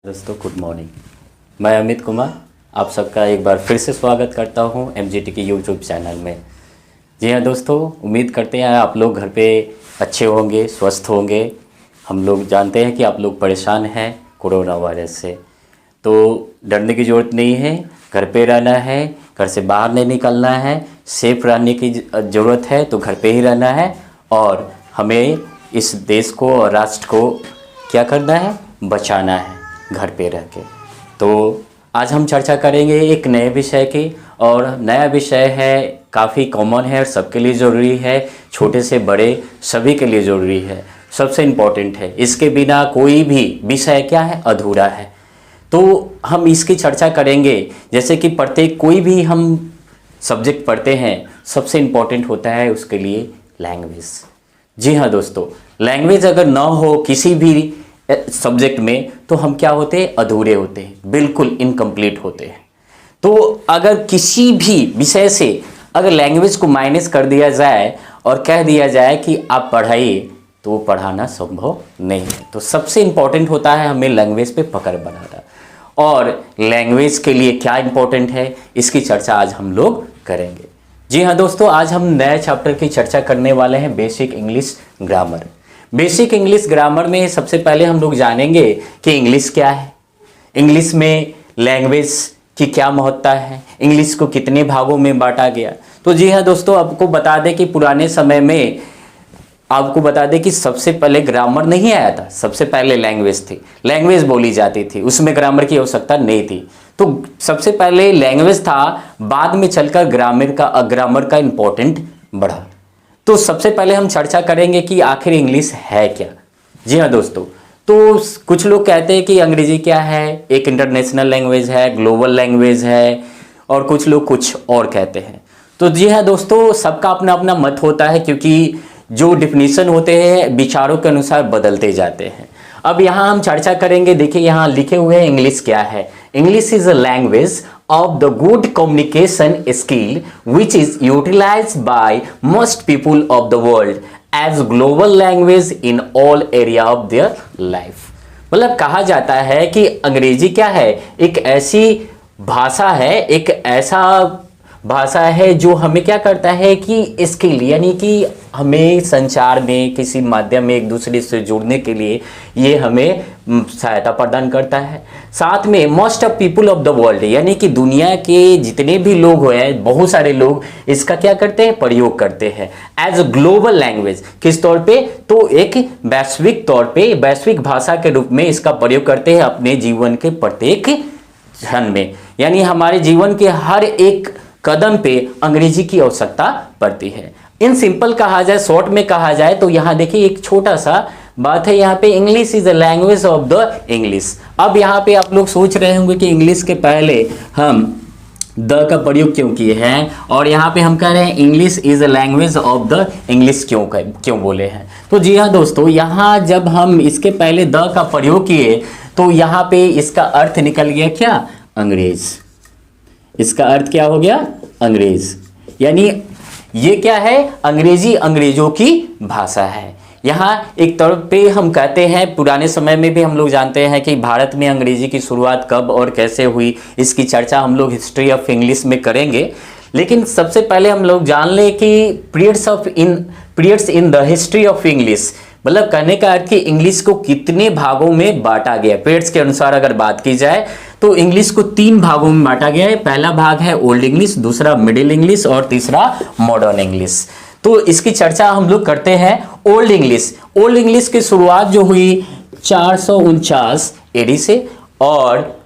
दोस्तों good morning. मैं अमित कुमार आप सबका एक बार फिर से स्वागत करता हूं एमजीटी के यूट्यूब चैनल में। जी हाँ दोस्तों, उम्मीद करते हैं आप लोग घर पे अच्छे होंगे, स्वस्थ होंगे। हम लोग जानते हैं कि आप लोग परेशान हैं कोरोना वायरस से, तो डरने की ज़रूरत नहीं है। घर पे रहना है, घर से बाहर नहीं निकलना है, सेफ रहने की ज़रूरत है तो घर पे ही रहना है। और हमें इस देश को और राष्ट्र को क्या करना है, बचाना है घर पे रह के। तो आज हम चर्चा करेंगे एक नए विषय की, और नया विषय है काफ़ी कॉमन है और सबके लिए ज़रूरी है, छोटे से बड़े सभी के लिए ज़रूरी है, सबसे इम्पोर्टेंट है। इसके बिना कोई भी विषय क्या है, अधूरा है। तो हम इसकी चर्चा करेंगे। जैसे कि प्रत्येक कोई भी हम सब्जेक्ट पढ़ते हैं, सबसे इम्पोर्टेंट होता है उसके लिए लैंग्वेज। जी हाँ दोस्तों, लैंग्वेज अगर ना हो किसी भी सब्जेक्ट में तो हम क्या होते हैं, अधूरे होते हैं, बिल्कुल इनकम्प्लीट होते हैं। तो अगर किसी भी विषय से अगर लैंग्वेज को माइनस कर दिया जाए और कह दिया जाए कि आप पढ़ाइए, तो पढ़ाना संभव नहीं है। तो सबसे इम्पोर्टेंट होता है हमें लैंग्वेज पे पकड़ बनाना। और लैंग्वेज के लिए क्या इम्पोर्टेंट है, इसकी चर्चा आज हम लोग करेंगे। जी हाँ दोस्तों, आज हम नए चैप्टर की चर्चा करने वाले हैं, basic English grammar. Basic English grammar में सबसे पहले हम लोग जानेंगे कि इंग्लिश क्या है, इंग्लिश में लैंग्वेज की क्या महत्ता है, इंग्लिश को कितने भागों में बांटा गया। तो जी हाँ दोस्तों, आपको बता दें कि पुराने समय में आपको बता दें कि सबसे पहले ग्रामर नहीं आया था, सबसे पहले लैंग्वेज थी, लैंग्वेज बोली जाती थी, उसमें ग्रामर की आवश्यकता नहीं थी। तो सबसे पहले लैंग्वेज था, बाद में चलकर ग्रामर का इम्पोर्टेंट बढ़ा। तो सबसे पहले हम चर्चा करेंगे कि आखिर इंग्लिश है क्या। जी हाँ दोस्तों, तो कुछ लोग कहते हैं कि अंग्रेजी क्या है, एक इंटरनेशनल लैंग्वेज है, ग्लोबल लैंग्वेज है, और कुछ लोग कुछ और कहते हैं। तो जी हाँ दोस्तों, सबका अपना अपना मत होता है, क्योंकि जो डिफिनीशन होते हैं विचारों के अनुसार बदलते जाते हैं। अब यहाँ हम चर्चा करेंगे। देखिए यहाँ लिखे हुए हैं इंग्लिश क्या है। English is a language of the good communication skill which is utilized by most people of the world as global language in all area of their life। मतलब कहा जाता है कि अंग्रेजी क्या है, एक ऐसी भाषा है, एक ऐसा भाषा है जो हमें क्या करता है कि स्किल, यानी कि हमें संचार में किसी माध्यम में एक दूसरे से जुड़ने के लिए ये हमें सहायता प्रदान करता है। साथ में most of people of the world, यानी कि दुनिया के जितने भी लोग हैं, बहुत सारे लोग इसका क्या करते हैं, प्रयोग करते हैं एज अ ग्लोबल लैंग्वेज। किस तौर पे, तो एक वैश्विक तौर पे, वैश्विक भाषा के रूप में इसका प्रयोग करते हैं अपने जीवन के प्रत्येक क्षण में। यानी हमारे जीवन के हर एक कदम पे अंग्रेजी की आवश्यकता पड़ती है। इन सिंपल कहा जाए, शॉर्ट में कहा जाए तो यहाँ देखिए एक छोटा सा बात है, यहाँ पे English is a language of the English. अब यहाँ पे आप लोग सोच रहे होंगे कि इंग्लिश के पहले हम द का प्रयोग क्यों किए हैं, और यहाँ पे हम कह रहे हैं English is a language of the English क्यों बोले हैं। तो जी हाँ दोस्तों, यहाँ जब हम इसके पहले द का प्रयोग किए तो यहाँ पे इसका अर्थ निकल गया क्या, अंग्रेज। इसका अर्थ क्या हो गया, अंग्रेज। यानी ये क्या है, अंग्रेजी अंग्रेजों की भाषा है। यहाँ एक तौर पे हम कहते हैं, पुराने समय में भी हम लोग जानते हैं कि भारत में अंग्रेजी की शुरुआत कब और कैसे हुई, इसकी चर्चा हम लोग हिस्ट्री ऑफ इंग्लिश में करेंगे। लेकिन सबसे पहले हम लोग जान लें कि periods in the history of English, मतलब कहने का अर्थ कि इंग्लिश को कितने भागों में बांटा गया। पीरियड्स के अनुसार अगर बात की जाए तो इंग्लिश को 3 भागों में बांटा गया है। पहला भाग है ओल्ड इंग्लिश, दूसरा मिडिल इंग्लिश और तीसरा मॉडर्न इंग्लिश। तो इसकी चर्चा हम लोग करते हैं। ओल्ड इंग्लिश, ओल्ड इंग्लिश की शुरुआत जो हुई 449 एडी से, और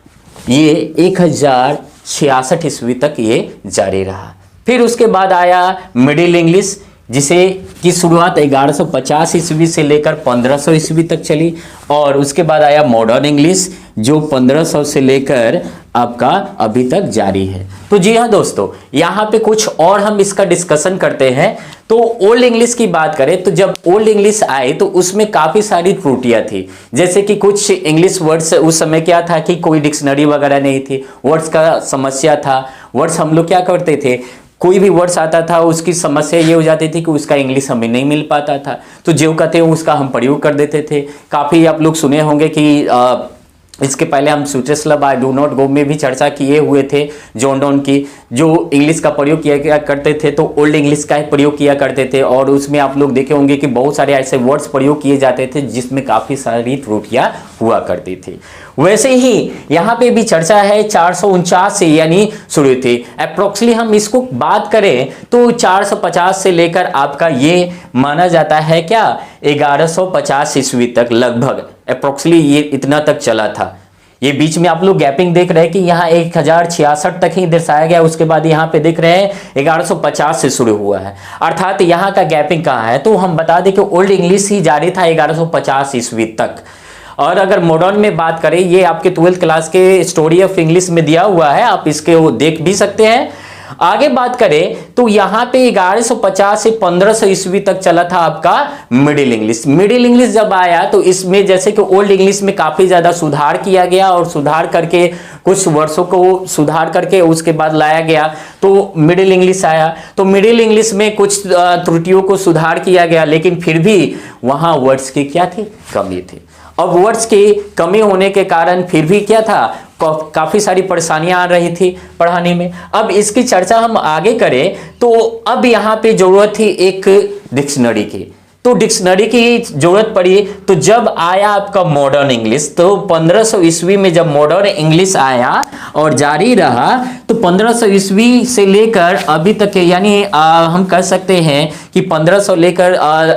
ये 1066 ईस्वी तक ये जारी रहा। फिर उसके बाद आया मिडिल इंग्लिश, जिसे की शुरुआत 1150 ईस्वी से लेकर 1500 ईस्वी तक चली, और उसके बाद आया मॉडर्न इंग्लिश जो 1500 से लेकर आपका अभी तक जारी है। तो जी हाँ दोस्तों, यहाँ पे कुछ और हम इसका डिस्कशन करते हैं। तो ओल्ड इंग्लिश की बात करें तो जब ओल्ड इंग्लिश आए तो उसमें काफ़ी सारी त्रुटियां थी। जैसे कि कुछ इंग्लिश वर्ड्स, उस समय क्या था कि कोई डिक्शनरी वगैरह नहीं थी, वर्ड्स का समस्या था। वर्ड्स हम लोग क्या करते थे, कोई भी वर्ड्स आता था उसकी समस्या ये हो जाती थी कि उसका इंग्लिश हमें नहीं मिल पाता था, तो जो कहते हैं उसका हम प्रयोग कर देते थे। काफ़ी आप लोग सुने होंगे कि इसके पहले हम sweetest I do not go में भी चर्चा किए हुए थे। जॉन डॉन की जो इंग्लिश का प्रयोग किया करते थे तो ओल्ड इंग्लिश का ही प्रयोग किया करते थे, और उसमें आप लोग देखे होंगे कि बहुत सारे ऐसे वर्ड्स प्रयोग किए जाते थे जिसमें काफ़ी सारी त्रुटियां हुआ करती थी। वैसे ही यहाँ पे भी चर्चा है 449 से यानी शुरू थी। अप्रोक्सली हम इसको बात करें तो 450 से लेकर आपका ये माना जाता है क्या 1150 ईस्वी तक लगभग अप्रोक्सली ये इतना तक चला था। ये बीच में आप लोग गैपिंग देख रहे हैं कि यहाँ 1066 तक ही दर्शाया गया, उसके बाद यहाँ पे देख रहे हैं 1150 से शुरू हुआ है, अर्थात यहाँ का गैपिंग कहाँ है। तो हम बता दें कि ओल्ड इंग्लिश ही जारी था 1150 ईस्वी तक। और अगर मॉडर्न में बात करें, ये आपके 12th क्लास के स्टोरी ऑफ इंग्लिश में दिया हुआ है, आप इसके वो देख भी सकते हैं। आगे बात करें तो यहाँ पे 1150 से 1500 ईस्वी तक चला था आपका मिडिल इंग्लिश। मिडिल इंग्लिश जब आया तो इसमें जैसे कि ओल्ड इंग्लिश में काफी ज्यादा सुधार किया गया, और सुधार करके कुछ वर्षों को सुधार करके उसके बाद लाया गया तो मिडिल इंग्लिश आया। तो मिडिल इंग्लिश में कुछ त्रुटियों को सुधार किया गया, लेकिन फिर भी वहां वर्ड्स की क्या थी, कमी थी। अब वर्ड्स की कमी होने के कारण फिर भी क्या था, काफी सारी परेशानियां आ रही थी पढ़ाने में। अब इसकी चर्चा हम आगे करें तो अब यहाँ पे जरूरत थी एक डिक्शनरी की। तो डिक्शनरी की जरूरत पड़ी तो जब आया आपका मॉडर्न इंग्लिश, तो 1500 ईस्वी में जब मॉडर्न इंग्लिश आया और जारी रहा तो 1500 ईस्वी से लेकर अभी तक यानी हम कह सकते हैं कि 1500 लेकर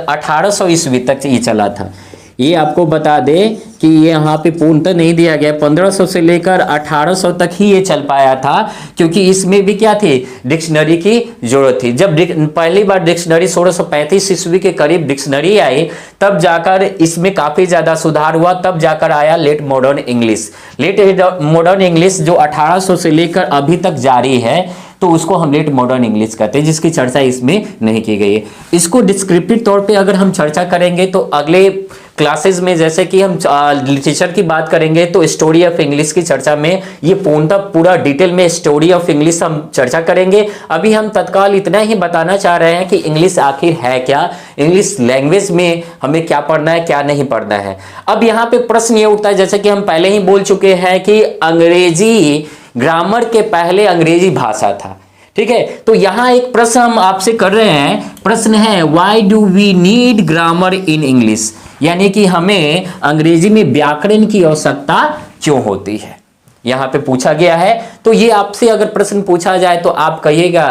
1800 ईस्वी तक ये चला था। ये आपको बता दें कि ये यहाँ पे पूर्णतः नहीं दिया गया, 1500 से लेकर 1800 तक ही ये चल पाया था, क्योंकि इसमें भी क्या थी, डिक्शनरी की जरूरत थी। जब पहली बार डिक्शनरी 1635 ईस्वी के करीब डिक्शनरी आई, तब जाकर इसमें काफी ज्यादा सुधार हुआ, तब जाकर आया late modern English. Late modern English जो 1800 से लेकर अभी तक जारी है, तो उसको हम लेट मॉडर्न इंग्लिश कहते हैं, जिसकी चर्चा इसमें नहीं की गई है। इसको डिस्क्रिप्टिव तौर पे अगर हम चर्चा करेंगे तो अगले क्लासेस में, जैसे कि हम लिटरेचर की बात करेंगे तो स्टोरी ऑफ इंग्लिश की चर्चा में ये पूरा डिटेल में स्टोरी ऑफ इंग्लिश हम चर्चा करेंगे। अभी हम तत्काल इतना ही बताना चाह रहे हैं कि इंग्लिश आखिर है क्या, इंग्लिश लैंग्वेज में हमें क्या पढ़ना है, क्या नहीं पढ़ना है। अब यहाँ पे प्रश्न ये उठता है, जैसे कि हम पहले ही बोल चुके हैं कि अंग्रेजी ग्रामर के पहले अंग्रेजी भाषा था, ठीक है। तो यहां एक प्रश्न हम आपसे कर रहे हैं, प्रश्न है why do we need grammar in English, यानी कि हमें अंग्रेजी में व्याकरण की आवश्यकता क्यों होती है, यहां पे पूछा गया है। तो ये आपसे अगर प्रश्न पूछा जाए तो आप कहिएगा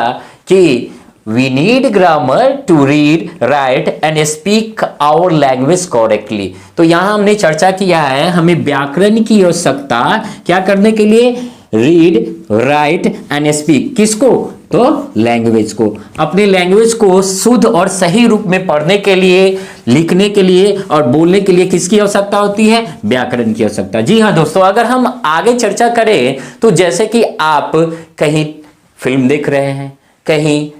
कि we need grammar to read, write and speak our language correctly. तो यहां हमने चर्चा किया है हमें व्याकरण की आवश्यकता क्या करने के लिए, रीड, राइट एंड स्पीक, किसको, तो लैंग्वेज को, अपने लैंग्वेज को शुद्ध और सही रूप में पढ़ने के लिए, लिखने के लिए और बोलने के लिए किसकी आवश्यकता होती है, व्याकरण की आवश्यकता। जी हाँ दोस्तों, अगर हम आगे चर्चा करें तो जैसे कि आप कहीं फिल्म देख रहे हैं, कहीं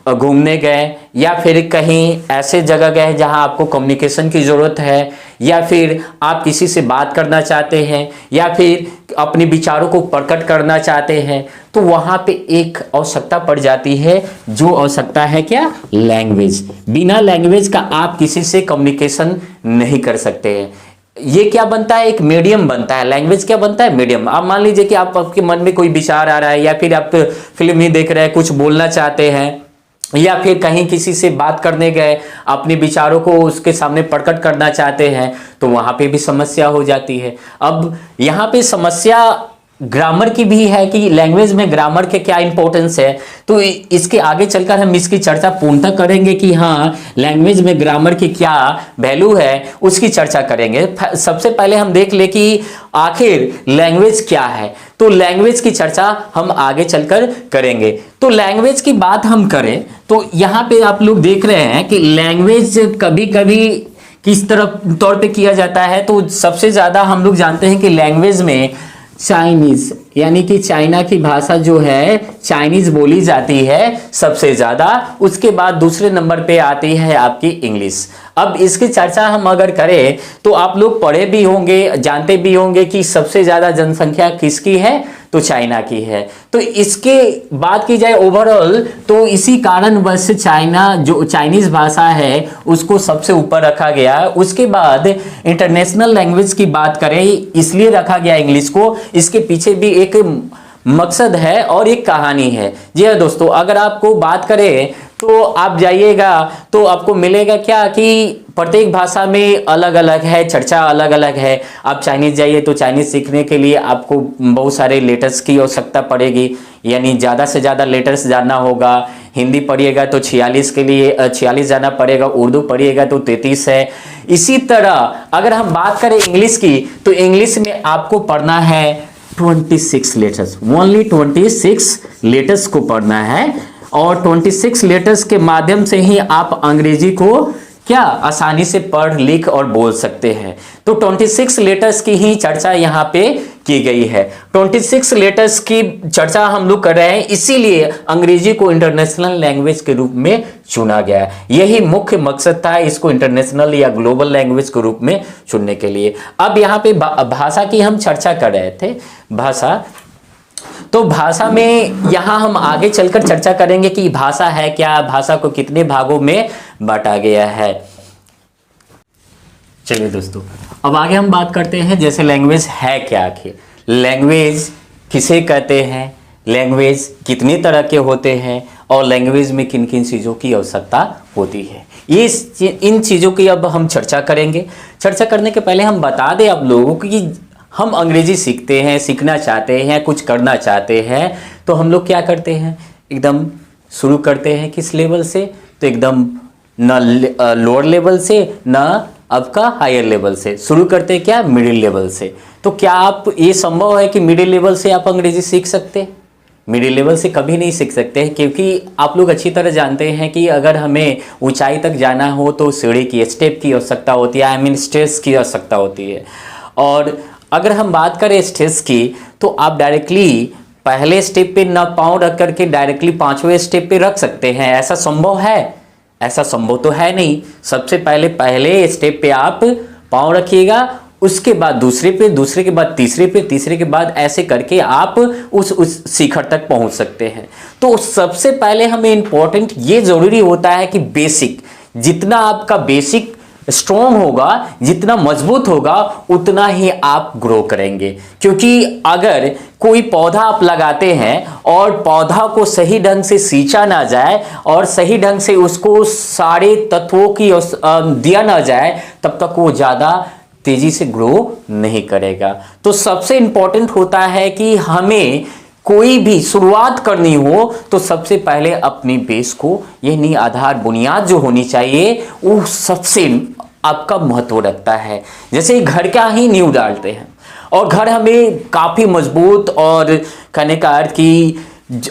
घूमने गए, या फिर कहीं ऐसे जगह गए जहां आपको कम्युनिकेशन की जरूरत है, या फिर आप किसी से बात करना चाहते हैं, या फिर अपने विचारों को प्रकट करना चाहते हैं, तो वहां पे एक आवश्यकता पड़ जाती है, जो आवश्यकता है क्या, लैंग्वेज। बिना लैंग्वेज का आप किसी से कम्युनिकेशन नहीं कर सकते हैं। ये क्या बनता है, एक मीडियम बनता है। लैंग्वेज क्या बनता है, मीडियम। आप मान लीजिए कि आपके मन में कोई विचार आ रहा है, या फिर आप फिल्म ही देख रहे हैं, कुछ बोलना चाहते हैं, या फिर कहीं किसी से बात करने गए, अपने विचारों को उसके सामने प्रकट करना चाहते हैं, तो वहां पे भी समस्या हो जाती है। अब यहाँ पे समस्या ग्रामर की भी है कि लैंग्वेज में ग्रामर के क्या इंपॉर्टेंस है, तो इसके आगे चलकर हम इसकी चर्चा पूर्णतः करेंगे कि हाँ लैंग्वेज में ग्रामर की क्या वैल्यू है, उसकी चर्चा करेंगे। सबसे पहले हम देख ले कि आखिर लैंग्वेज क्या है, तो लैंग्वेज की चर्चा हम आगे चलकर करेंगे। तो लैंग्वेज की बात हम करें तो यहाँ पे आप लोग देख रहे हैं कि लैंग्वेज कभी कभी किस तरह तौर पे किया जाता है, तो सबसे ज्यादा हम लोग जानते हैं कि लैंग्वेज में चाइनीज, यानी कि चाइना की भाषा जो है चाइनीज बोली जाती है सबसे ज्यादा। उसके बाद दूसरे नंबर पे आती है आपकी इंग्लिश। अब इसकी चर्चा हम अगर करें तो आप लोग पढ़े भी होंगे, जानते भी होंगे कि सबसे ज्यादा जनसंख्या किसकी है, तो चाइना की है। तो इसके बात की जाए ओवरऑल तो इसी कारणवश चाइना जो चाइनीज भाषा है उसको सबसे ऊपर रखा गया। उसके बाद इंटरनेशनल लैंग्वेज की बात करें इसलिए रखा गया इंग्लिश को, इसके पीछे भी एक मकसद है और एक कहानी है। जी हाँ दोस्तों, अगर आपको बात करें तो आप जाइएगा तो आपको मिलेगा क्या कि प्रत्येक भाषा में अलग अलग है, चर्चा अलग अलग है। आप चाइनीज जाइए तो चाइनीज सीखने के लिए आपको बहुत सारे लेटर्स की आवश्यकता पड़ेगी, यानी ज़्यादा से ज़्यादा लेटर्स जानना होगा। हिंदी पढ़िएगा तो 46 के लिए 46 जाना पड़ेगा, उर्दू पढ़िएगा तो 33 है। इसी तरह अगर हम बात करें इंग्लिश की तो इंग्लिश में आपको पढ़ना है 26 लेटर्स, ओनली 26 लेटर्स को पढ़ना है। और 26 लेटर्स के माध्यम से ही आप अंग्रेजी को क्या आसानी से पढ़ लिख और बोल सकते हैं। तो 26 लेटर्स की ही चर्चा यहाँ पे की गई है। 26 लेटर्स की चर्चा हम लोग कर रहे हैं, इसीलिए अंग्रेजी को इंटरनेशनल लैंग्वेज के रूप में चुना गया। यही मुख्य मकसद था इसको इंटरनेशनल या ग्लोबल लैंग्वेज के रूप में चुनने के लिए। अब यहाँ पे भाषा की हम चर्चा कर रहे थे। भाषा, तो भाषा में यहां हम आगे चलकर चर्चा करेंगे कि भाषा है क्या, भाषा को कितने भागों में बांटा गया है। चलिए दोस्तों, अब आगे हम बात करते हैं जैसे लैंग्वेज है क्या, आखिर लैंग्वेज किसे कहते हैं, लैंग्वेज कितने तरह के होते हैं और लैंग्वेज में किन किन चीज़ों की आवश्यकता होती है। इन चीज़ों की अब हम चर्चा करेंगे। चर्चा करने के पहले हम बता दें आप लोगों को कि हम अंग्रेजी सीखते हैं, सीखना चाहते हैं, कुछ करना चाहते हैं तो हम लोग क्या करते हैं, एकदम शुरू करते हैं किस लेवल से, तो एकदम न लोअर लेवल से न आपका हायर लेवल से शुरू करते हैं, क्या मिडिल लेवल से। तो क्या आप ये संभव है कि मिडिल लेवल से आप अंग्रेजी सीख सकते हैं? मिडिल लेवल से कभी नहीं सीख सकते हैं, क्योंकि आप लोग अच्छी तरह जानते हैं कि अगर हमें ऊंचाई तक जाना हो तो सीढ़ी की स्टेप की आवश्यकता होती है, आई मीन स्टेज की आवश्यकता होती है। और अगर हम बात करें स्टेज की तो आप डायरेक्टली पहले स्टेप पे ना पाँव रख करके डायरेक्टली 5वें स्टेप पे रख सकते हैं, ऐसा संभव है? ऐसा संभव तो है नहीं। सबसे पहले स्टेप पे आप पाँव रखिएगा, उसके बाद दूसरे पे, दूसरे के बाद तीसरे पे, तीसरे के बाद ऐसे करके आप उस शिखर तक पहुंच सकते हैं। तो सबसे पहले हमें इंपॉर्टेंट ये जरूरी होता है कि बेसिक, जितना आपका बेसिक स्ट्रॉन्ग होगा, जितना मजबूत होगा उतना ही आप ग्रो करेंगे। क्योंकि अगर कोई पौधा आप लगाते हैं और पौधा को सही ढंग से सींचा ना जाए और सही ढंग से उसको सारे तत्वों की दिया ना जाए तब तक वो ज़्यादा तेजी से ग्रो नहीं करेगा। तो सबसे इंपॉर्टेंट होता है कि हमें कोई भी शुरुआत करनी हो तो सबसे पहले अपनी बेस को, यानी आधार बुनियाद जो होनी चाहिए वो सबसे आपका महत्व रखता है। जैसे घर का ही नींव डालते हैं और घर हमें काफ़ी मजबूत और कहने का अर्थ कि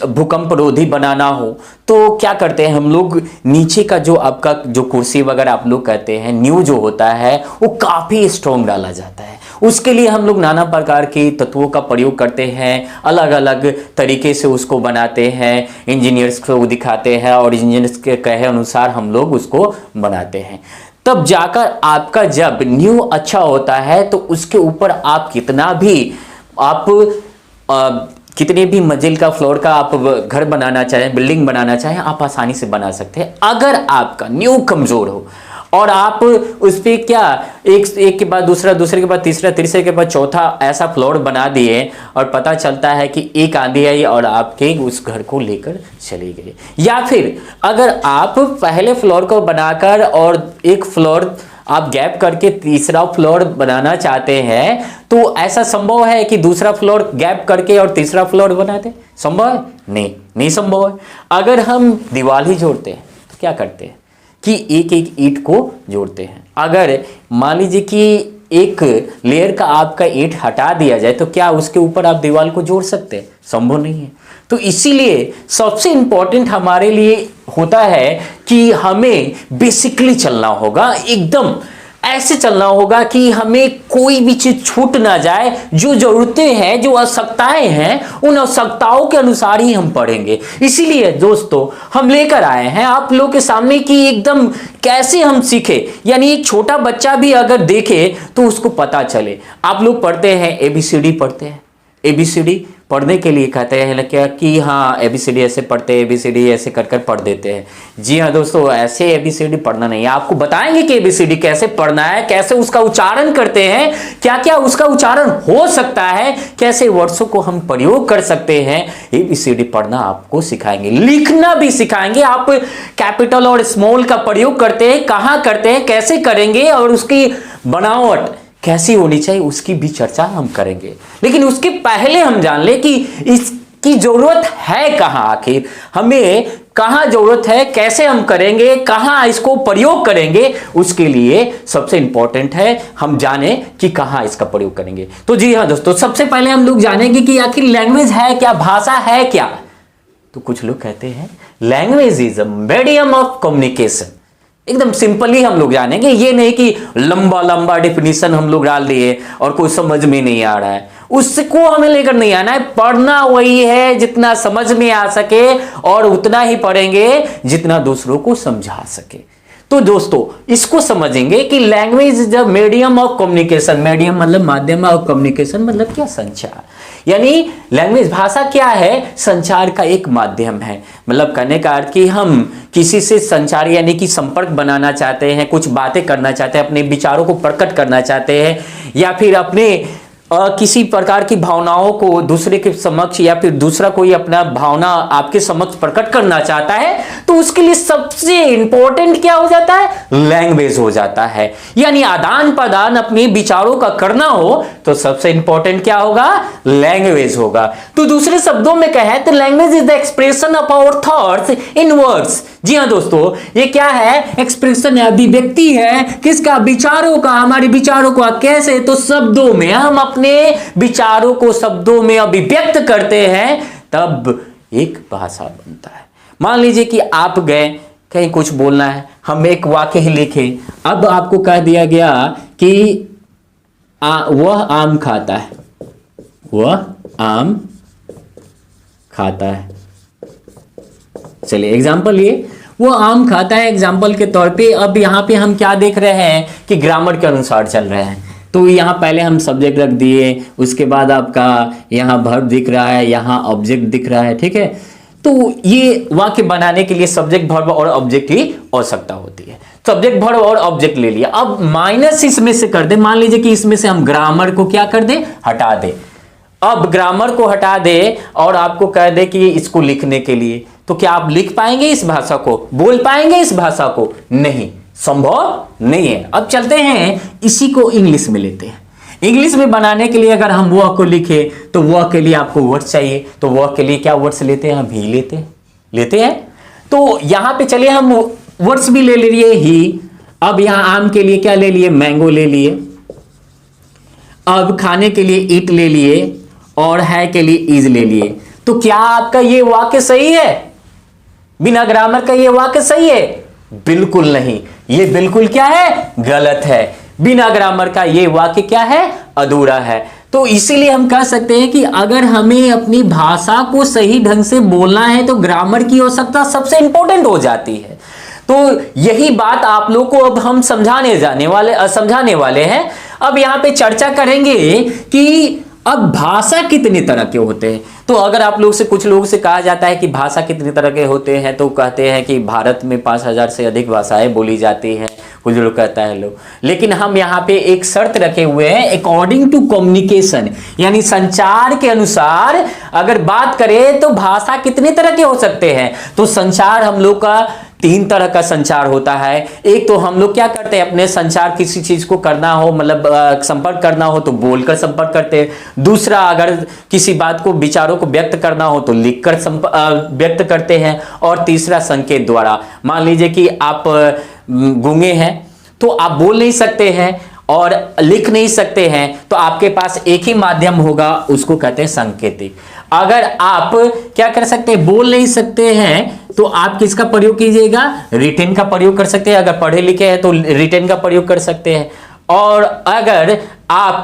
भूकंप रोधी बनाना हो तो क्या करते हैं हम लोग, नीचे का जो आपका जो कुर्सी वगैरह आप लोग कहते हैं, नींव जो होता है वो काफ़ी स्ट्रॉन्ग डाला जाता है। उसके लिए हम लोग नाना प्रकार के तत्वों का प्रयोग करते हैं, अलग अलग तरीके से उसको बनाते हैं, इंजीनियर्स को दिखाते हैं और इंजीनियर्स के कहे अनुसार हम लोग उसको बनाते हैं। तब जाकर आपका जब नींव अच्छा होता है तो उसके ऊपर आप कितने भी मंजिल का, फ्लोर का आप घर बनाना चाहें, बिल्डिंग बनाना चाहें, आप आसानी से बना सकते हैं। अगर आपका नींव कमजोर हो और आप उस पर क्या एक के बाद दूसरा, दूसरे के बाद तीसरा, तीसरे के बाद चौथा ऐसा फ्लोर बना दिए और पता चलता है कि एक आंधी आई और आपके उस घर को लेकर चली गई। या फिर अगर आप पहले फ्लोर को बनाकर और एक फ्लोर आप गैप करके तीसरा फ्लोर बनाना चाहते हैं तो ऐसा संभव है कि दूसरा फ्लोर गैप करके और तीसरा फ्लोर बना दे? संभव है? नहीं संभव है। अगर हम दीवार ही जोड़ते हैं तो क्या करते हैं कि एक एक ईंट को जोड़ते हैं। अगर मान लीजिए कि एक लेयर का आपका ईंट हटा दिया जाए तो क्या उसके ऊपर आप दीवार को जोड़ सकते हैं? संभव नहीं है। तो इसीलिए सबसे इंपॉर्टेंट हमारे लिए होता है कि हमें बेसिकली चलना होगा, एकदम ऐसे चलना होगा कि हमें कोई भी चीज छूट ना जाए। जो जरूरतें हैं, जो आवश्यकताएं हैं, उन आवश्यकताओं के अनुसार ही हम पढ़ेंगे। इसीलिए दोस्तों हम लेकर आए हैं आप लोग के सामने कि एकदम कैसे हम सीखे, यानी एक छोटा बच्चा भी अगर देखे तो उसको पता चले। आप लोग पढ़ते हैं ABCD पढ़ते हैं, ABCD पढ़ने के लिए कहते हैं क्या कि हाँ ABCD ऐसे पढ़ते हैं, ABCD ऐसे कर कर पढ़ देते हैं। जी हाँ दोस्तों, ऐसे ABCD पढ़ना नहीं है। आपको बताएंगे कि ABCD कैसे पढ़ना है, कैसे उसका उच्चारण करते हैं, क्या क्या उसका उच्चारण हो सकता है, कैसे वर्ड्सों को हम प्रयोग कर सकते हैं। ABCD पढ़ना आपको सिखाएंगे, लिखना भी सिखाएंगे। आप कैपिटल और स्मॉल का प्रयोग करते हैं, कहाँ करते हैं, कैसे करेंगे और उसकी बनावट कैसी होनी चाहिए उसकी भी चर्चा हम करेंगे। लेकिन उसके पहले हम जान ले कि इसकी जरूरत है कहां, आखिर हमें कहां जरूरत है, कैसे हम करेंगे, कहां इसको प्रयोग करेंगे। उसके लिए सबसे इंपॉर्टेंट है हम जाने कि कहां इसका प्रयोग करेंगे। तो जी हाँ दोस्तों, सबसे पहले हम लोग जानेंगे कि आखिर लैंग्वेज है क्या, भाषा है क्या। तो कुछ लोग कहते हैं language is a medium of communication. एकदम सिंपली हम लोग जानेंगे, ये नहीं कि लंबा लंबा डिफिनीशन हम लोग डाल दिए और कोई समझ में नहीं आ रहा है, उसको हमें लेकर नहीं आना है। पढ़ना वही है जितना समझ में आ सके और उतना ही पढ़ेंगे जितना दूसरों को समझा सके। तो दोस्तों इसको समझेंगे कि language is the medium of communication. Medium मतलब माध्यम ऑफ कम्युनिकेशन मतलब क्या, संचार। यानी लैंग्वेज भाषा क्या है, संचार का एक माध्यम है। मतलब कहने का अर्थ कि हम किसी से संचार यानी कि संपर्क बनाना चाहते हैं, कुछ बातें करना चाहते हैं, अपने विचारों को प्रकट करना चाहते हैं, या फिर अपने किसी प्रकार की भावनाओं को दूसरे के समक्ष, या फिर दूसरा कोई अपना भावना आपके समक्ष प्रकट करना चाहता है, तो उसके लिए सबसे इंपॉर्टेंट क्या हो जाता है, लैंग्वेज हो जाता है। यानी आदान प्रदान अपने विचारों का करना हो तो सबसे इंपॉर्टेंट क्या होगा, लैंग्वेज होगा। तो दूसरे शब्दों में कहे तो language is the expression of our thoughts in words. जी हाँ दोस्तों, ये क्या है, एक्सप्रेशन है, अभिव्यक्ति है किसका, विचारों का, हमारे विचारों का। कैसे, तो शब्दों में हम अपने विचारों को शब्दों में अभिव्यक्त करते हैं, तब एक भाषा बनता है। मान लीजिए कि आप गए कहीं कुछ बोलना है, हम एक वाक्य ही लिखे, अब आपको कह दिया गया कि वह आम खाता है, वह आम खाता है। चलिए एग्जाम्पल, ये वो आम खाता है एग्जाम्पल के तौर पे। अब यहाँ पे हम क्या देख रहे हैं कि ग्रामर के अनुसार चल रहे हैं। तो यहाँ पहले हम सब्जेक्ट रख दिए, उसके बाद आपका यहाँ वर्ब दिख रहा है, यहाँ ऑब्जेक्ट दिख रहा है, ठीक है। तो ये वाक्य बनाने के लिए सब्जेक्ट वर्ब और ऑब्जेक्ट की आवश्यकता होती है। सब्जेक्ट वर्ब और ऑब्जेक्ट ले लिया, अब माइनस इसमें से कर दे। मान लीजिए कि इसमें से हम ग्रामर को क्या कर दे, हटा दे। अब ग्रामर को हटा दे और आपको कह दे कि इसको लिखने के लिए, तो क्या आप लिख पाएंगे इस भाषा को, बोल पाएंगे इस भाषा को, नहीं, संभव नहीं है। अब चलते हैं इसी को इंग्लिश में लेते हैं। इंग्लिश में बनाने के लिए अगर हम वह को लिखे तो वह के लिए आपको वर्ड चाहिए, तो वह के लिए क्या वर्ड्स लेते हैं, हम ही लेते हैं। तो यहां पे चलिए हम वर्ड्स भी ले लिए ही। अब यहां आम के लिए क्या ले लिए, मैंगो ले लिए। अब खाने के लिए ईट ले लिए और है के लिए इज ले लिए। तो क्या आपका ये वाक्य सही है, बिना ग्रामर का ये वाक्य सही है? बिल्कुल नहीं, ये बिल्कुल क्या है, गलत है। बिना ग्रामर का ये वाक्य क्या है, अधूरा है। तो इसीलिए हम कह सकते हैं कि अगर हमें अपनी भाषा को सही ढंग से बोलना है तो ग्रामर की आवश्यकता सबसे इंपॉर्टेंट हो जाती है। तो यही बात आप लोग को अब हम समझाने वाले हैं। अब यहां पे चर्चा करेंगे कि अब भाषा कितने तरह के होते हैं। तो अगर आप लोग से, कुछ लोगों से कहा जाता है कि भाषा कितने तरह के होते हैं, तो कहते हैं कि भारत में 5000 से अधिक भाषाएं बोली जाती हैं, कुछ लोग कहता है लोग। लेकिन हम यहाँ पे एक शर्त रखे हुए हैं, अकॉर्डिंग टू कम्युनिकेशन, यानी संचार के अनुसार अगर बात करें तो भाषा कितने तरह के हो सकते हैं। तो संचार हम लोग का 3 तरह का संचार होता है। एक तो हम लोग क्या करते हैं, अपने संचार किसी चीज को करना हो, मतलब संपर्क करना हो तो बोलकर संपर्क करते हैं। दूसरा, अगर किसी बात को, विचारों को व्यक्त करना हो तो लिखकर व्यक्त करते हैं। और तीसरा, संकेत द्वारा। मान लीजिए कि आप गूंगे हैं तो आप बोल नहीं सकते हैं और लिख नहीं सकते हैं, तो आपके पास एक ही माध्यम होगा, उसको कहते हैं संकेतिक। अगर आप क्या कर सकते हैं, बोल नहीं सकते हैं, तो आप किसका प्रयोग कीजिएगा, रिटेन का प्रयोग कर सकते हैं। अगर पढ़े लिखे हैं तो रिटेन का प्रयोग कर सकते हैं। और अगर आप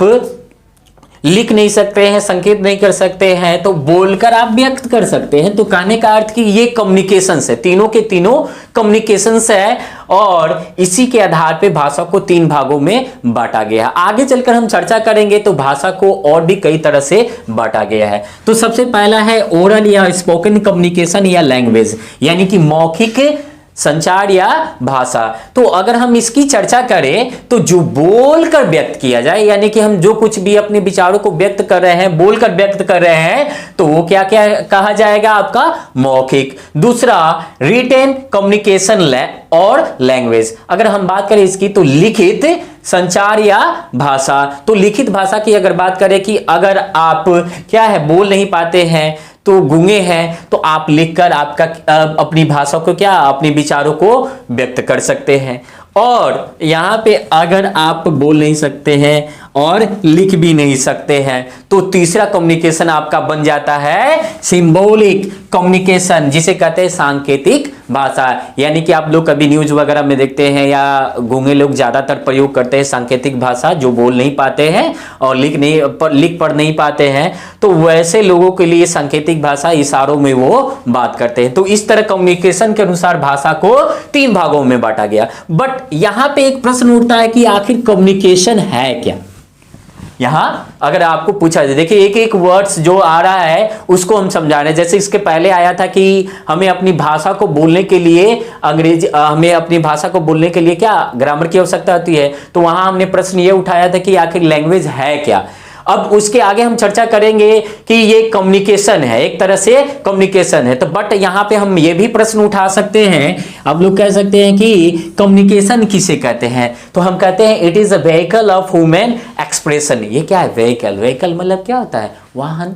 लिख नहीं सकते हैं, संकेत नहीं कर सकते हैं, तो बोलकर आप व्यक्त कर सकते हैं। तो कहने का अर्थ कि ये कम्युनिकेशन है, तीनों के तीनों कम्युनिकेशन है। और इसी के आधार पे भाषा को 3 भागों में बांटा गया है। आगे चलकर हम चर्चा करेंगे तो भाषा को और भी कई तरह से बांटा गया है। तो सबसे पहला है ओरल या स्पोकन कम्युनिकेशन या लैंग्वेज, यानी कि मौखिक संचार या भाषा। तो अगर हम इसकी चर्चा करें तो जो बोलकर व्यक्त किया जाए, यानी कि हम जो कुछ भी अपने विचारों को व्यक्त कर रहे हैं, बोलकर व्यक्त कर रहे हैं, तो वो क्या क्या कहा जाएगा आपका मौखिक। दूसरा रिटेन कम्युनिकेशन और लैंग्वेज। अगर हम बात करें इसकी तो लिखित संचार या भाषा। तो लिखित भाषा की अगर बात करें कि अगर आप क्या है बोल नहीं पाते हैं, तो गूंगे हैं, तो आप लिखकर आपका अपनी भाषा को क्या अपने विचारों को व्यक्त कर सकते हैं। और यहां पे अगर आप बोल नहीं सकते हैं और लिख भी नहीं सकते हैं तो तीसरा कम्युनिकेशन आपका बन जाता है सिंबॉलिक कम्युनिकेशन, जिसे कहते हैं सांकेतिक भाषा। यानी कि आप लोग कभी न्यूज वगैरह में देखते हैं या गूंगे लोग ज्यादातर प्रयोग करते हैं सांकेतिक भाषा, जो बोल नहीं पाते हैं और लिख पढ़ नहीं पाते हैं, तो वैसे लोगों के लिए सांकेतिक भाषा इशारों में वो बात करते हैं। तो इस तरह कम्युनिकेशन के अनुसार भाषा को 3 भागों में बांटा गया। बट यहां पे एक प्रश्न उठता है कि आखिर कम्युनिकेशन है क्या। यहां अगर आपको पूछा जाए, देखिए एक एक वर्ड्स जो आ रहा है उसको हम समझा रहे हैं। जैसे इसके पहले आया था कि हमें अपनी भाषा को बोलने के लिए हमें अपनी भाषा को बोलने के लिए क्या ग्रामर की आवश्यकता होती है, तो वहां हमने प्रश्न ये उठाया था कि आखिर लैंग्वेज है क्या। अब उसके आगे हम चर्चा करेंगे कि ये कम्युनिकेशन है, एक तरह से कम्युनिकेशन है। तो बट यहां पे हम ये भी प्रश्न उठा सकते हैं, आप लोग कह सकते हैं कि कम्युनिकेशन किसे कहते हैं, तो हम कहते हैं it is a vehicle of human expression. ये क्या है व्हीकल, व्हीकल मतलब क्या होता है वाहन।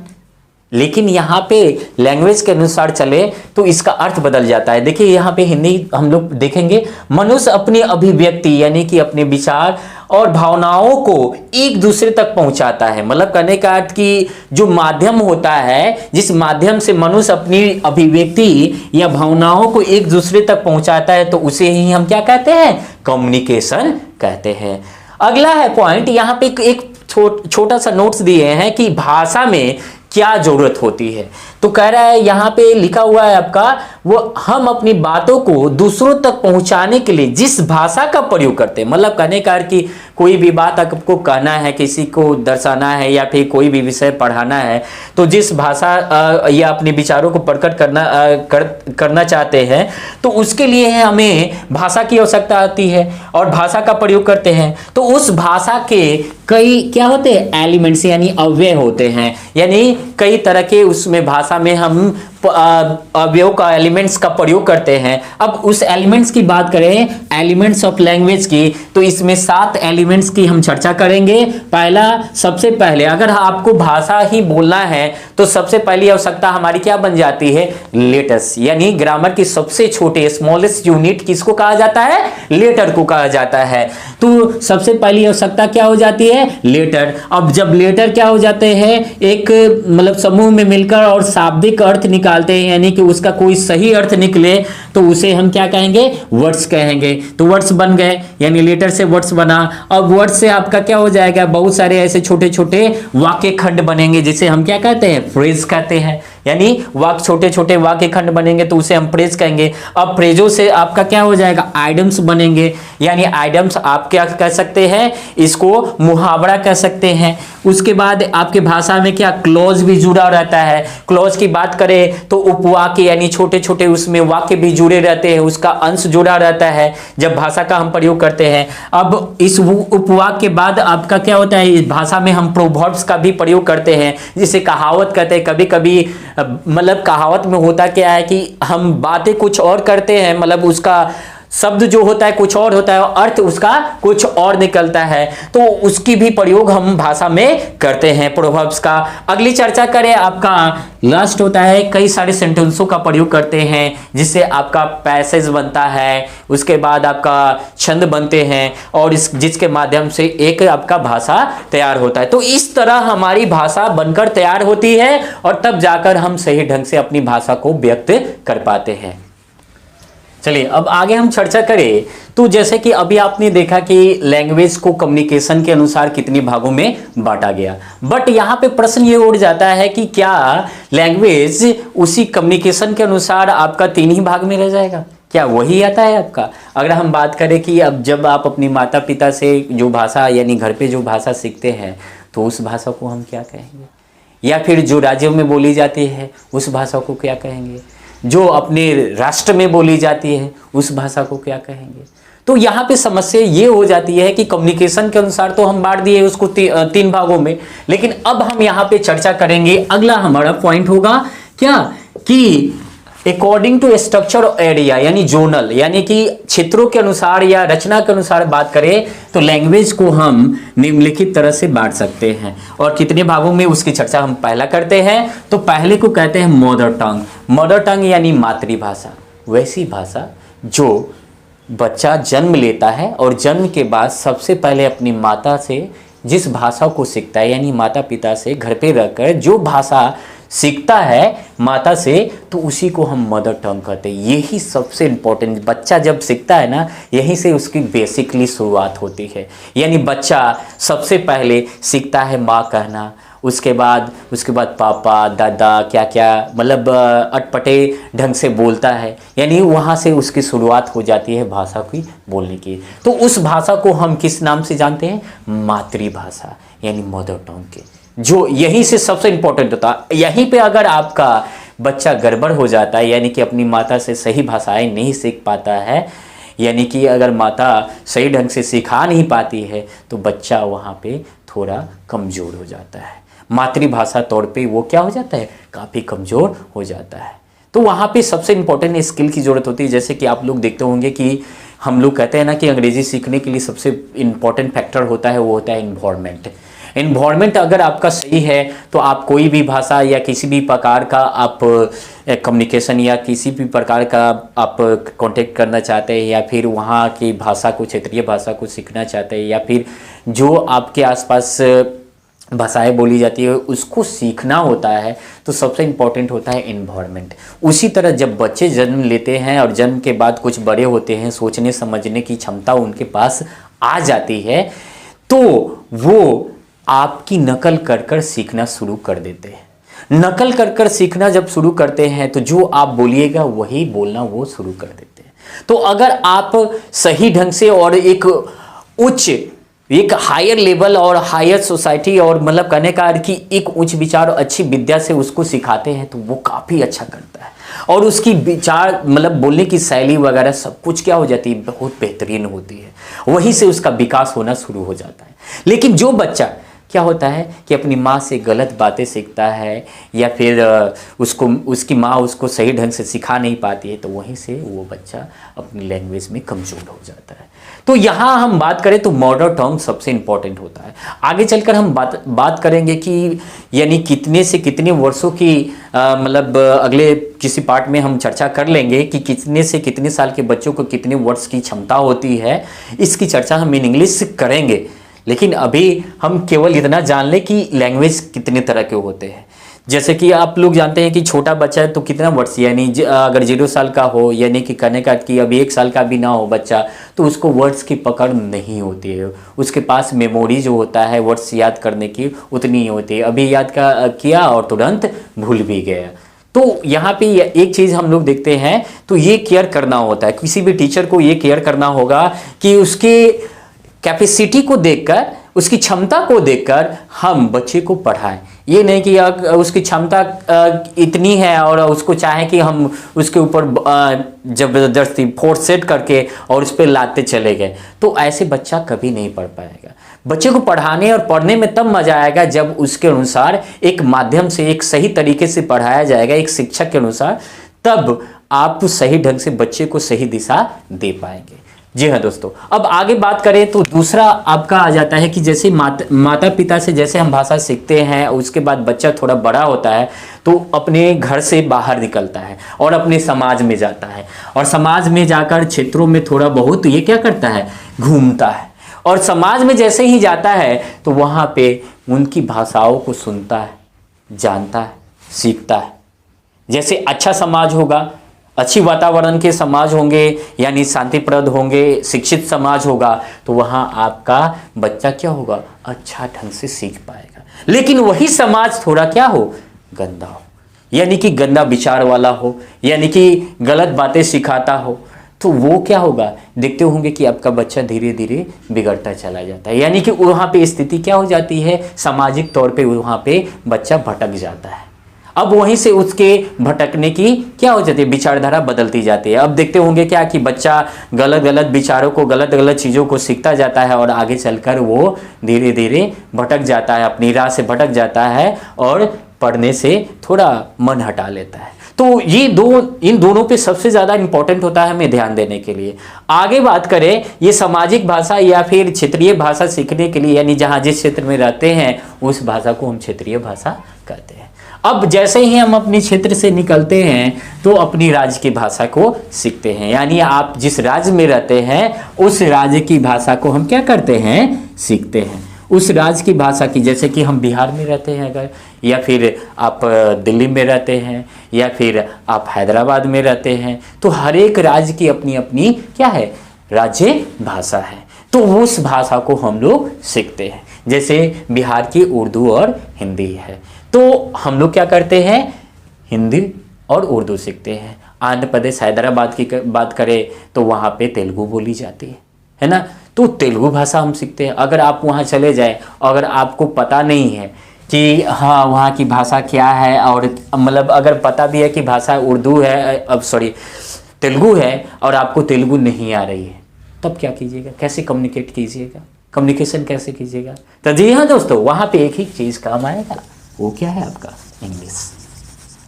लेकिन यहाँ पे लैंग्वेज के अनुसार चले तो इसका अर्थ बदल जाता है। देखिए यहाँ पे हिंदी हम लोग देखेंगे, मनुष्य अपनी अभिव्यक्ति यानी कि अपने विचार और भावनाओं को एक दूसरे तक पहुंचाता है। मतलब कहने का अर्थ कि जो माध्यम होता है, जिस माध्यम से मनुष्य अपनी अभिव्यक्ति या भावनाओं को एक दूसरे तक पहुंचाता है, तो उसे ही हम क्या कहते हैं कम्युनिकेशन कहते हैं। अगला है पॉइंट, यहाँ पे एक छोटा सा नोट्स दिए हैं कि भाषा में क्या जरूरत होती है। तो कह रहा है यहाँ पे लिखा हुआ है आपका, वो हम अपनी बातों को दूसरों तक पहुंचाने के लिए जिस भाषा का प्रयोग करते हैं। मतलब कहने का कि कोई भी बात आपको कहना है, किसी को दर्शाना है या फिर कोई भी विषय पढ़ाना है, तो जिस भाषा या अपने विचारों को प्रकट करना चाहते हैं, तो उसके लिए हमें भाषा की आवश्यकता आती है और भाषा का प्रयोग करते हैं। तो उस भाषा के कई क्या होते हैं एलिमेंट्स यानी अव्यय होते हैं, यानी कई तरह के उसमें भाषा में हम अवयव का एलिमेंट्स का प्रयोग करते हैं। अब उस एलिमेंट्स की बात करें, एलिमेंट्स ऑफ लैंग्वेज की, तो इसमें 7 एलिमेंट्स की हम चर्चा करेंगे। पहला, सबसे पहले अगर आपको भाषा ही बोलना है तो सबसे पहली आवश्यकता हमारी क्या बन जाती है लेटर्स, यानी ग्रामर की सबसे छोटे स्मॉलेस्ट यूनिट किसको कहा जाता है लेटर को कहा जाता है। तो सबसे पहली आवश्यकता क्या हो जाती है लेटर। अब जब लेटर क्या हो जाते हैं एक मतलब समूह में मिलकर और शाब्दिक अर्थ निकालते हैं, यानी कि उसका कोई सही अर्थ निकले तो उसे हम क्या कहेंगे वर्ड्स कहेंगे। तो वर्ड्स बन गए, यानी लेटर से वर्ड्स बना। अब वर्ड्स से आपका क्या हो जाएगा बहुत सारे ऐसे छोटे छोटे वाक्य खंड बनेंगे, जिसे हम क्या कहते हैं फ्रेज कहते हैं। यानी छोटे छोटे वाक्य खंड बनेंगे तो उसे हम फ्रेज कहेंगे। अब फ्रेजों से आपका क्या हो जाएगा आइडम्स बनेंगे, यानी आइडम्स आप क्या कह सकते हैं इसको मुहावरा कह सकते हैं। उसके बाद आपके भाषा में क्या क्लॉज भी जुड़ा रहता है। क्लॉज की बात करें तो उपवाक्य यानी छोटे छोटे उसमें वाक्य भी जुड़े रहते हैं, उसका अंश जुड़ा रहता है जब भाषा का हम प्रयोग करते हैं। अब इस उपवाक्य के बाद आपका क्या होता है इस भाषा में हम प्रोवर्ब्स का भी प्रयोग करते हैं, जिसे कहावत कहते हैं। कभी कभी मतलब कहावत में होता क्या है कि हम बातें कुछ और करते हैं, मतलब उसका शब्द जो होता है कुछ और होता है और अर्थ उसका कुछ और निकलता है, तो उसकी भी प्रयोग हम भाषा में करते हैं प्रोवर्ब्स का। अगली चर्चा करें, आपका लास्ट होता है कई सारे सेंटेंसों का प्रयोग करते हैं जिससे आपका पैसेज बनता है, उसके बाद आपका छंद बनते हैं और जिसके माध्यम से एक आपका भाषा तैयार होता है। तो इस तरह हमारी भाषा बनकर तैयार होती है और तब जाकर हम सही ढंग से अपनी भाषा को व्यक्त कर पाते हैं। चलिए अब आगे हम चर्चा करें, तो जैसे कि अभी आपने देखा कि लैंग्वेज को कम्युनिकेशन के अनुसार कितने भागों में बांटा गया, बट यहाँ पे प्रश्न ये उठ जाता है कि क्या लैंग्वेज उसी कम्युनिकेशन के अनुसार आपका 3 ही भाग में रह जाएगा, क्या वही आता है आपका? अगर हम बात करें कि अब जब आप अपनी माता पिता से जो भाषा यानी घर पे जो भाषा सीखते हैं तो उस भाषा को हम क्या कहेंगे? या फिर जो राज्यों में बोली जाती है उस भाषा को क्या कहेंगे? जो अपने राष्ट्र में बोली जाती है उस भाषा को क्या कहेंगे? तो यहाँ पे समस्या ये हो जाती है कि कम्युनिकेशन के अनुसार तो हम बांट दिए उसको तीन भागों में, लेकिन अब हम यहाँ पे चर्चा करेंगे। अगला हमारा पॉइंट होगा क्या कि अकॉर्डिंग टू स्ट्रक्चर एरिया यानी जोनल, यानी कि क्षेत्रों के अनुसार या रचना के अनुसार बात करें तो लैंग्वेज को हम निम्नलिखित तरह से बांट सकते हैं। और कितने भागों में उसकी चर्चा हम पहला करते हैं। तो पहले को कहते हैं मदर टंग। मदर टंग यानी मातृभाषा, वैसी भाषा जो बच्चा जन्म लेता है और जन्म के बाद सबसे पहले अपनी माता से जिस भाषा को सीखता है, यानी माता पिता से घर पे रहकर जो भाषा सीखता है माता से, तो उसी को हम मदर टंग कहते हैं। यही सबसे इम्पोर्टेंट, बच्चा जब सीखता है ना, यहीं से उसकी बेसिकली शुरुआत होती है। यानी बच्चा सबसे पहले सीखता है माँ कहना, उसके बाद पापा दादा क्या क्या मतलब अटपटे ढंग से बोलता है, यानी वहाँ से उसकी शुरुआत हो जाती है भाषा की बोलने की। तो उस भाषा को हम किस नाम से जानते हैं? मातृभाषा यानी मदर टंग के, जो यहीं से सबसे इंपॉर्टेंट होता है। यहीं पे अगर आपका बच्चा गड़बड़ हो जाता है, यानी कि अपनी माता से सही भाषाएं नहीं सीख पाता है, यानी कि अगर माता सही ढंग से सिखा नहीं पाती है तो बच्चा वहाँ पे थोड़ा कमज़ोर हो जाता है। मातृभाषा तौर पे वो क्या हो जाता है? काफ़ी कमज़ोर हो जाता है। तो वहाँ पे सबसे इम्पोर्टेंट स्किल की ज़रूरत होती है। जैसे कि आप लोग देखते होंगे कि हम लोग कहते हैं ना कि अंग्रेज़ी सीखने के लिए सबसे इम्पोर्टेंट फैक्टर होता है, वो होता है इन्वायरमेंट। इन्वायरमेंट अगर आपका सही है तो आप कोई भी भाषा या किसी भी प्रकार का आप कम्युनिकेशन या किसी भी प्रकार का आप कांटेक्ट करना चाहते हैं, या फिर वहाँ की भाषा को, क्षेत्रीय भाषा को सीखना चाहते हैं, या फिर जो आपके आसपास भाषाएं बोली जाती है उसको सीखना होता है, तो सबसे इम्पॉर्टेंट होता है इन्वायरमेंट। उसी तरह जब बच्चे जन्म लेते हैं और जन्म के बाद कुछ बड़े होते हैं, सोचने समझने की क्षमता उनके पास आ जाती है, तो वो आपकी नकल कर कर सीखना शुरू कर देते हैं। नकल कर कर सीखना जब शुरू करते हैं तो जो आप बोलिएगा वही बोलना वो शुरू कर देते हैं। तो अगर आप सही ढंग से और एक हायर लेवल और हायर सोसाइटी और मतलब कहने का अर्थ कि एक उच्च विचार और अच्छी विद्या से उसको सिखाते हैं तो वो काफ़ी अच्छा करता है, और उसकी विचार मतलब बोलने की शैली वगैरह सब कुछ क्या हो जाती है? बहुत बेहतरीन होती है। वहीं से उसका विकास होना शुरू हो जाता है। लेकिन जो बच्चा क्या होता है कि अपनी माँ से गलत बातें सीखता है, या फिर उसकी माँ उसको सही ढंग से सिखा नहीं पाती है, तो वहीं से वो बच्चा अपनी लैंग्वेज में कमज़ोर हो जाता है। तो यहाँ हम बात करें तो मदर टंग सबसे इम्पॉर्टेंट होता है। आगे चलकर हम बात करेंगे कि यानी कितने से कितने वर्षों की मतलब अगले किसी पार्ट में हम चर्चा कर लेंगे कि कितने से कितने साल के बच्चों को कितने वर्ष की क्षमता होती है, इसकी चर्चा हम इन इंग्लिश से करेंगे। लेकिन अभी हम केवल इतना जान लें कि लैंग्वेज कितने तरह के होते हैं। जैसे कि आप लोग जानते हैं कि छोटा बच्चा है तो कितना वर्ष, यानी अगर 0 साल का हो, यानी कि कहने का कि अभी 1 साल का भी ना हो बच्चा, तो उसको वर्ड्स की पकड़ नहीं होती है। उसके पास मेमोरी जो होता है वर्ड्स याद करने की उतनी ही होती है। अभी याद किया और तुरंत भूल भी गया। तो यहाँ पे एक चीज़ हम लोग देखते हैं, तो ये केयर करना होता है। किसी भी टीचर को ये केयर करना होगा कि उसके कैपेसिटी को देखकर, उसकी क्षमता को देखकर हम बच्चे को पढ़ाएं। ये नहीं कि उसकी क्षमता इतनी है और उसको चाहे कि हम उसके ऊपर ज़बरदस्ती फोर्स सेट करके और उस पर लाते चले गए, तो ऐसे बच्चा कभी नहीं पढ़ पाएगा। बच्चे को पढ़ाने और पढ़ने में तब मजा आएगा जब उसके अनुसार एक माध्यम से एक सही तरीके से पढ़ाया जाएगा, एक शिक्षक के अनुसार, तब आप सही ढंग से बच्चे को सही दिशा दे पाएंगे। जी हाँ दोस्तों, अब आगे बात करें तो दूसरा आपका आ जाता है कि जैसे माता पिता से जैसे हम भाषा सीखते हैं, उसके बाद बच्चा थोड़ा बड़ा होता है तो अपने घर से बाहर निकलता है और अपने समाज में जाता है, और समाज में जाकर क्षेत्रों में थोड़ा बहुत ये क्या करता है? घूमता है। और समाज में जैसे ही जाता है तो वहाँ पे उनकी भाषाओं को सुनता है, जानता है, सीखता है। जैसे अच्छा समाज होगा, अच्छी वातावरण के समाज होंगे, यानी शांतिप्रद होंगे, शिक्षित समाज होगा, तो वहाँ आपका बच्चा क्या होगा? अच्छा ढंग से सीख पाएगा। लेकिन वही समाज थोड़ा क्या हो? गंदा हो, यानी कि गंदा विचार वाला हो, यानी कि गलत बातें सिखाता हो, तो वो क्या होगा, देखते होंगे कि आपका बच्चा धीरे धीरे बिगड़ता चला जाता है। यानी कि वहाँ पे स्थिति क्या हो जाती है, सामाजिक तौर पे वहाँ पे बच्चा भटक जाता है। अब वहीं से उसके भटकने की क्या हो जाती है, विचारधारा बदलती जाती है। अब देखते होंगे क्या कि बच्चा गलत गलत विचारों को, गलत गलत चीज़ों को सीखता जाता है और आगे चलकर वो धीरे धीरे भटक जाता है, अपनी राह से भटक जाता है और पढ़ने से थोड़ा मन हटा लेता है। तो इन दोनों पे सबसे ज़्यादा इंपॉर्टेंट होता है हमें ध्यान देने के लिए। आगे बात करें, ये सामाजिक भाषा या फिर क्षेत्रीय भाषा सीखने के लिए, यानी जहाँ जिस क्षेत्र में रहते हैं उस भाषा को हम क्षेत्रीय भाषा कहते हैं। अब जैसे ही हम अपने क्षेत्र से निकलते हैं तो अपनी राज्य की भाषा को सीखते हैं, यानी आप जिस राज्य में रहते हैं उस राज्य की भाषा को हम क्या करते हैं, सीखते हैं। उस राज्य की भाषा की, जैसे कि हम बिहार में रहते हैं अगर, या फिर आप दिल्ली में रहते हैं, या फिर आप हैदराबाद में रहते हैं, तो हर एक राज्य की अपनी अपनी क्या है, राज्य भाषा है। तो उस भाषा को हम लोग सीखते हैं। जैसे बिहार की उर्दू और हिंदी है, तो हम लोग क्या करते हैं, हिंदी और उर्दू सीखते हैं। आंध्र प्रदेश हैदराबाद की बात करें तो वहाँ पे तेलुगु बोली जाती है ना, तो तेलुगु भाषा हम सीखते हैं। अगर आप वहाँ चले जाए, अगर आपको पता नहीं है कि हाँ वहाँ की भाषा क्या है, और मतलब अगर पता भी है कि भाषा उर्दू है, अब सॉरी तेलुगु है, और आपको तेलुगु नहीं आ रही है, तब क्या कीजिएगा, कैसे कम्युनिकेट कीजिएगा, कम्युनिकेशन कैसे कीजिएगा। तो जी हाँ दोस्तों, वहाँ पे एक ही चीज़ काम आएगा, वो क्या है आपका इंग्लिश।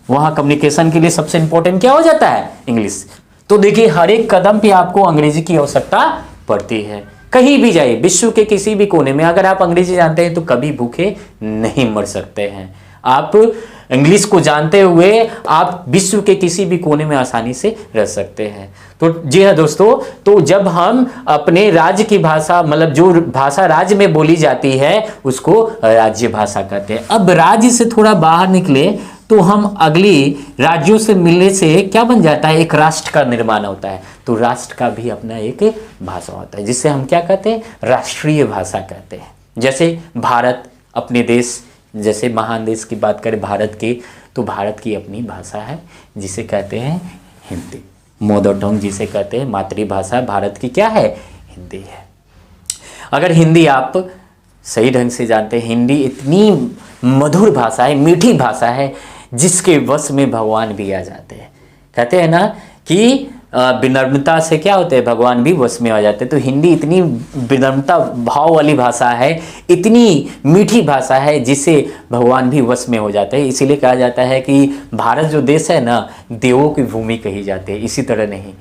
वहाँ कम्युनिकेशन के लिए सबसे इंपॉर्टेंट क्या हो जाता है, इंग्लिश। तो देखिए हर एक कदम पे आपको अंग्रेजी की आवश्यकता पड़ती है। कहीं भी जाइए, विश्व के किसी भी कोने में अगर आप अंग्रेजी जानते हैं तो कभी भूखे नहीं मर सकते हैं। आप इंग्लिश को जानते हुए आप विश्व के किसी भी कोने में आसानी से रह सकते हैं। तो जी हाँ दोस्तों, तो जब हम अपने राज्य की भाषा, मतलब जो भाषा राज्य में बोली जाती है उसको राज्य भाषा कहते हैं। अब राज्य से थोड़ा बाहर निकले तो हम अगली राज्यों से मिलने से क्या बन जाता है, एक राष्ट्र का निर्माण होता है। तो राष्ट्र का भी अपना एक भाषा होता है, जिसे हम क्या कहते हैं, राष्ट्रीय भाषा कहते हैं। जैसे भारत अपने देश, जैसे महान देश की बात करें भारत की, तो भारत की अपनी भाषा है जिसे कहते हैं हिंदी। मदर टंग जिसे कहते हैं, मातृभाषा भारत की क्या है, हिंदी है। अगर हिंदी आप सही ढंग से जानते हैं, हिंदी इतनी मधुर भाषा है, मीठी भाषा है, जिसके वश में भगवान भी आ जाते हैं। कहते हैं ना कि विनम्रता से क्या होते हैं, भगवान भी वश में आ जाते हैं। तो हिंदी इतनी विनम्रता भाव वाली भाषा है, इतनी मीठी भाषा है, जिसे भगवान भी वश में हो जाते हैं। इसीलिए कहा जाता है कि भारत जो देश है ना, देवों की भूमि कही जाती है, इसी तरह नहीं।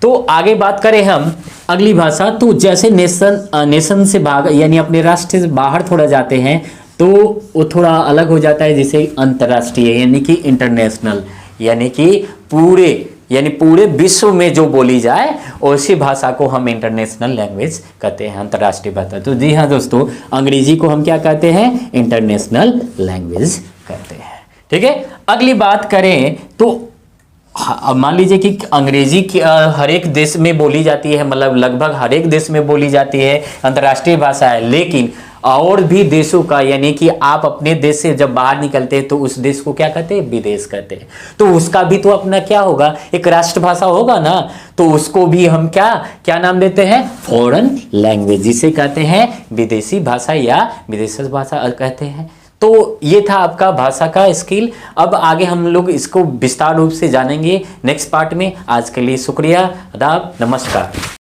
तो आगे बात करें हम अगली भाषा, तो जैसे नेशन से भाग, यानी अपने राष्ट्र से बाहर थोड़ा जाते हैं तो वो थोड़ा अलग हो जाता है, जिसे अंतर्राष्ट्रीय यानी कि इंटरनेशनल, यानी कि पूरे विश्व में जो बोली जाए उसी भाषा को हम इंटरनेशनल लैंग्वेज कहते हैं, अंतर्राष्ट्रीय भाषा। तो जी हाँ दोस्तों, अंग्रेजी को हम क्या कहते हैं, इंटरनेशनल लैंग्वेज कहते हैं। ठीक है, अगली बात करें तो अब मान लीजिए कि अंग्रेजी की हर एक देश में बोली जाती है, मतलब लगभग हर एक देश में बोली जाती है, अंतर्राष्ट्रीय भाषा है। लेकिन और भी देशों का, यानी कि आप अपने देश से जब बाहर निकलते हैं तो उस देश को क्या कहते हैं, विदेश कहते हैं। तो उसका भी तो अपना क्या होगा, एक राष्ट्रभाषा होगा ना, तो उसको भी हम क्या नाम देते हैं, फॉरेन लैंग्वेज, जिसे कहते हैं विदेशी भाषा या विदेशी भाषा कहते हैं। तो ये था आपका भाषा का स्किल। अब आगे हम लोग इसको विस्तार रूप से जानेंगे नेक्स्ट पार्ट में। आज के लिए शुक्रिया, आदाब, नमस्कार।